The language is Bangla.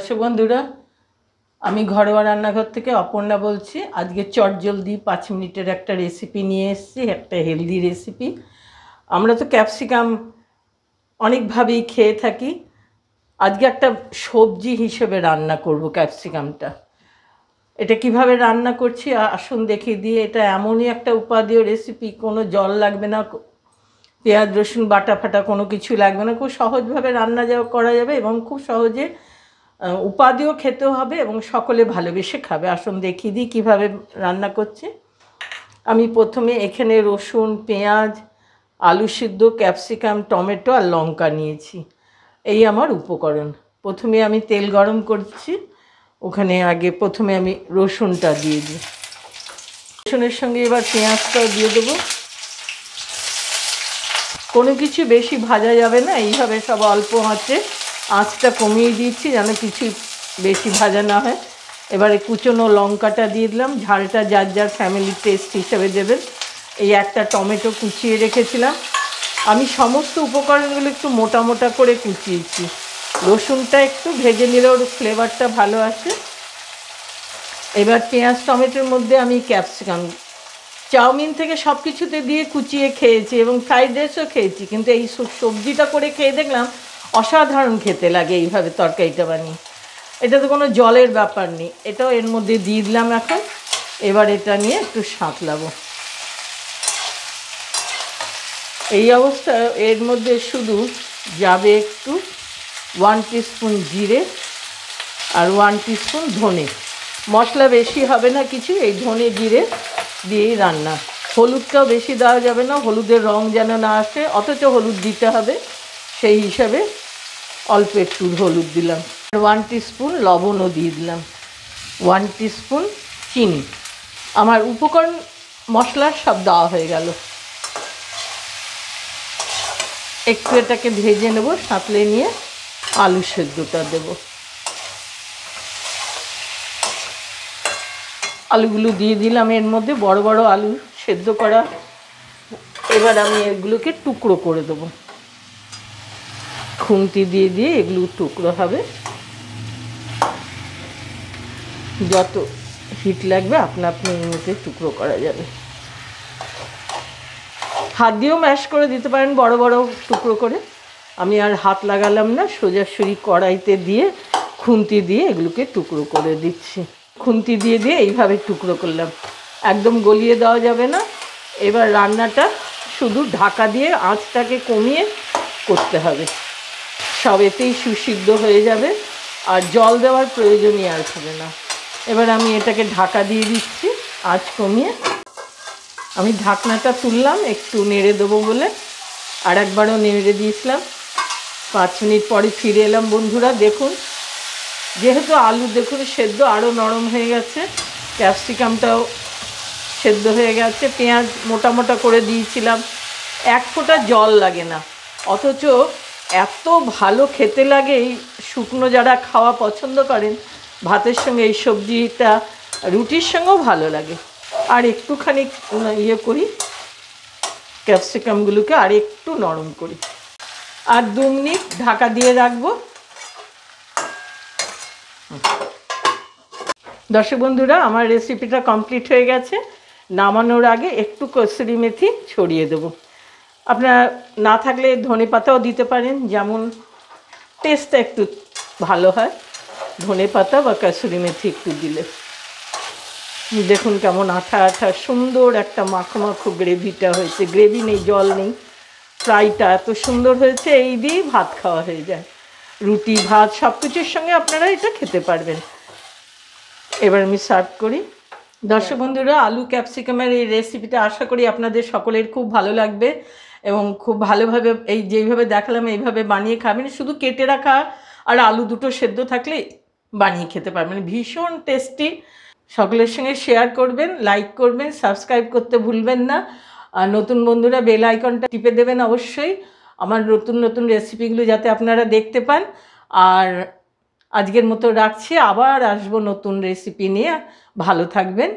দর্শক বন্ধুরা, আমি ঘরোয়া রান্নাঘর থেকে অপর্ণা বলছি। আজকে চটজলদি 5 মিনিটের একটা রেসিপি নিয়ে এসেছি, একটা হেলদি রেসিপি। আমরা তো ক্যাপসিকাম অনেকভাবেই খেয়ে থাকি। আজকে একটা সবজি হিসেবে রান্না করব ক্যাপসিকামটা। এটা কিভাবে রান্না করছি আসুন দেখিয়ে দিয়ে। এটা এমনই একটা উপাদেয় রেসিপি, কোনো জল লাগবে না, পেঁয়াজ রসুন বাটা ফাটা কোনো কিছু লাগবে না। খুব সহজভাবে রান্না করা যাবে এবং খুব সহজে উপাদেয় খেতেও হবে এবং সকলে ভালোবেসে খাবে। আসুন দেখিয়ে দিই কীভাবে রান্না করছি। আমি প্রথমে এখানে রসুন, পেঁয়াজ, আলু সিদ্ধ, ক্যাপসিকাম, টমেটো আর লঙ্কা নিয়েছি। এই আমার উপকরণ। প্রথমে আমি তেল গরম করছি। ওখানে প্রথমে আমি রসুনটা দিয়ে দিই। রসুনের সঙ্গে এবার পেঁয়াজটাও দিয়ে দেবো। কোনো কিছু বেশি ভাজা যাবে না, এইভাবে সব অল্প আঁচটা কমিয়ে দিচ্ছি যেন কিছু বেশি ভাজা না হয়। এবারে কুচনো লঙ্কাটা দিয়ে দিলাম। ঝালটা যার যার ফ্যামিলির টেস্ট হিসেবে দেবেন। এই একটা টমেটো কুচিয়ে রেখেছিলাম। আমি সমস্ত উপকরণগুলো একটু মোটা মোটা করে কুচিয়েছি। রসুনটা একটু ভেজে নিলে ওর ফ্লেভারটা ভালো আসে। এবার পেঁয়াজ টমেটোর মধ্যে আমি ক্যাপসিকাম, চাউমিন থেকে সব কিছুতে দিয়ে কুচিয়ে খেয়েছি এবং ফ্রাইড রাইসও খেয়েছি, কিন্তু এই সবজিটা করে খেয়ে দেখলাম অসাধারণ খেতে লাগে এইভাবে তরকারিটা বানিয়ে। এটা তো কোনো জলের ব্যাপার নেই। এটাও এর মধ্যে দিয়ে দিলাম এখন। এবার এটা নিয়ে একটু সাঁতলাবো। এই অবস্থা এর মধ্যে শুধু যাবে একটু 1 টিস্পুন জিরে আর 1 টিস্পুন ধনে। মশলা বেশি হবে না কিছু, এই ধনে জিরে দিয়েই রান্না। হলুদটাও বেশি দেওয়া যাবে না, হলুদের রং যেন না আসে, অথচ হলুদ দিতে হবে, সেই হিসাবে অল্প একটু হলুদ দিলাম। 1 টিস্পুন লবণও দিয়ে দিলাম, 1 টিস্পুন চিনি। আমার উপকরণ মশলা সব দেওয়া হয়ে গেল। একটু এটাকে ভেজে নেব। সাঁতলে নিয়ে আলু সেদ্ধটা দেব। আলুগুলো দিয়ে দিলাম এর মধ্যে, বড় বড় আলু সেদ্ধ করা। এবার আমি এগুলোকে টুকরো করে দেবো। খুন্তি দিয়ে দিয়ে এগুলো টুকরো হবে। যত হিট লাগবে আপনা আপনি এর মধ্যে টুকরো করা যাবে। হাত দিয়েও ম্যাশ করে দিতে পারেন বড় বড় টুকরো করে। আমি আর হাত লাগালাম না, সোজাসুরি কড়াইতে দিয়ে খুন্তি দিয়ে এগুলোকে টুকরো করে দিচ্ছি। খুন্তি দিয়ে দিয়ে এইভাবে টুকরো করলাম, একদম গলিয়ে দেওয়া যাবে না। এবার রান্নাটা শুধু ঢাকা দিয়ে আঁচটাকে কমিয়ে করতে হবে। সব এতেই সুসিদ্ধ হয়ে যাবে আর জল দেওয়ার প্রয়োজনই আর হবে না। এবার আমি এটাকে ঢাকা দিয়ে দিচ্ছি আঁচ কমিয়ে। আমি ঢাকনাটা তুললাম একটু নেড়ে দেবো বলে, আর একবারও নেড়ে দিয়েছিলাম। 5 মিনিট পরে ফিরে এলাম বন্ধুরা। দেখুন, যেহেতু আলু দেখুন সেদ্ধ আরও নরম হয়ে গেছে, ক্যাপসিকামটাও সেদ্ধ হয়ে গেছে, পেঁয়াজ মোটা মোটা করে দিয়েছিলাম, 1 ফোঁটা জল লাগে না, অথচ এত ভালো খেতে লাগে। এই শুকনো যারা খাওয়া পছন্দ করেন ভাতের সঙ্গে, এই সবজিটা রুটির সঙ্গেও ভালো লাগে। আর একটুখানি করি, ক্যাপসিকামগুলোকে আর একটু নরম করি, আর 2 মিনিট ঢাকা দিয়ে রাখবো। দর্শক বন্ধুরা, আমার রেসিপিটা কমপ্লিট হয়ে গেছে। নামানোর আগে একটু কসুরি মেথি ছড়িয়ে দেবো। আপনারা না থাকলে ধনেপাতাও দিতে পারেন, যেমন টেস্টটা একটু ভালো হয় ধনেপাতা বা কসুরি মেথি একটু দিলে। দেখুন কেমন আঠা আঠা সুন্দর একটা মাখো মাখো গ্রেভিটা হয়েছে। গ্রেভি নেই, জল নেই, ফ্রাইটা এত সুন্দর হয়েছে। এই দিয়েই ভাত খাওয়া হয়ে যায়, রুটি ভাত সব কিছুর সঙ্গে আপনারা এটা খেতে পারবেন। এবার আমি সার্ভ করি। দর্শক বন্ধুরা, আলু ক্যাপসিকামের এই রেসিপিটা আশা করি আপনাদের সকলের খুব ভালো লাগবে এবং খুব ভালোভাবে এই যেইভাবে দেখালাম এইভাবে বানিয়ে খাবেন। শুধু কেটে রাখা আর আলু দুটো সেদ্ধ থাকলে বানিয়ে খেতে পারবেন, ভীষণ টেস্টি। সকলের সঙ্গে শেয়ার করবেন, লাইক করবেন, সাবস্ক্রাইব করতে ভুলবেন না। আর নতুন বন্ধুরা বেল আইকনটা টিপে দেবেন অবশ্যই, আমার নতুন নতুন রেসিপিগুলো যাতে আপনারা দেখতে পান। আর আজকের মতো রাখছি, আবার আসবো নতুন রেসিপি নিয়ে। ভালো থাকবেন।